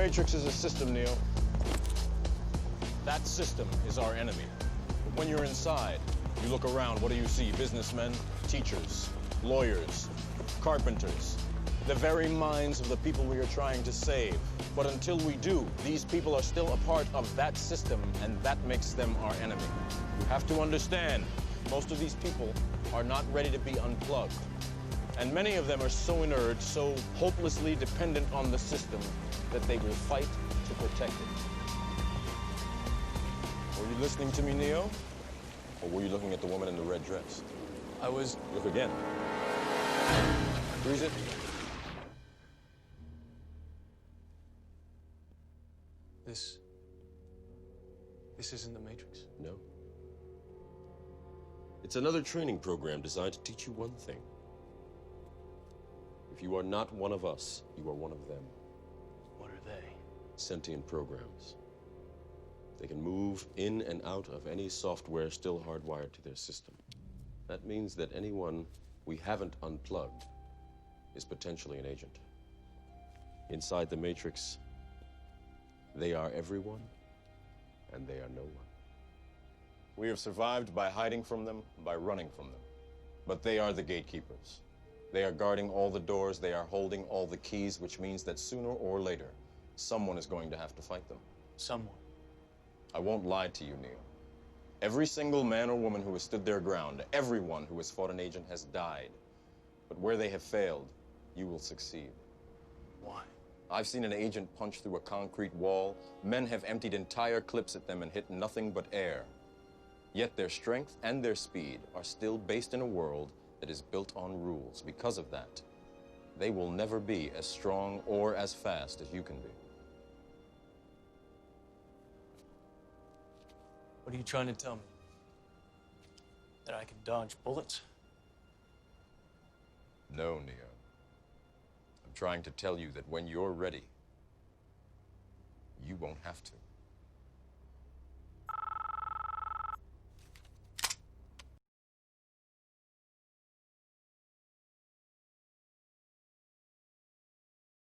Matrix is a system, Neo. That system is our enemy. But when you're inside, you look around, what do you see? Businessmen, teachers, lawyers, carpenters, the very minds of the people we are trying to save. But until we do, these people are still a part of that system, and that makes them our enemy. You have to understand, most of these people are not ready to be unplugged. And many of them are so inert, so hopelessly dependent on the system, that they will fight to protect it. Were you listening to me, Neo? Or were you looking at the woman in the red dress? I was... Look again. Freeze it. This isn't the Matrix. No. It's another training program designed to teach you one thing. If you are not one of us, you are one of them. What are they? Sentient programs. They can move in and out of any software still hardwired to their system. That means that anyone we haven't unplugged is potentially an agent. Inside the Matrix, they are everyone, and they are no one. We have survived by hiding from them, by running from them. But they are the gatekeepers. They are guarding all the doors, they are holding all the keys, which means that sooner or later, someone is going to have to fight them. Someone. I won't lie to you, Neo. Every single man or woman who has stood their ground, everyone who has fought an agent has died. But where they have failed, you will succeed. Why? I've seen an agent punch through a concrete wall. Men have emptied entire clips at them and hit nothing but air. Yet their strength and their speed are still based in a world that is built on rules. Because of that, they will never be as strong or as fast as you can be. What are you trying to tell me? That I can dodge bullets? No, Neo. I'm trying to tell you that when you're ready, you won't have to.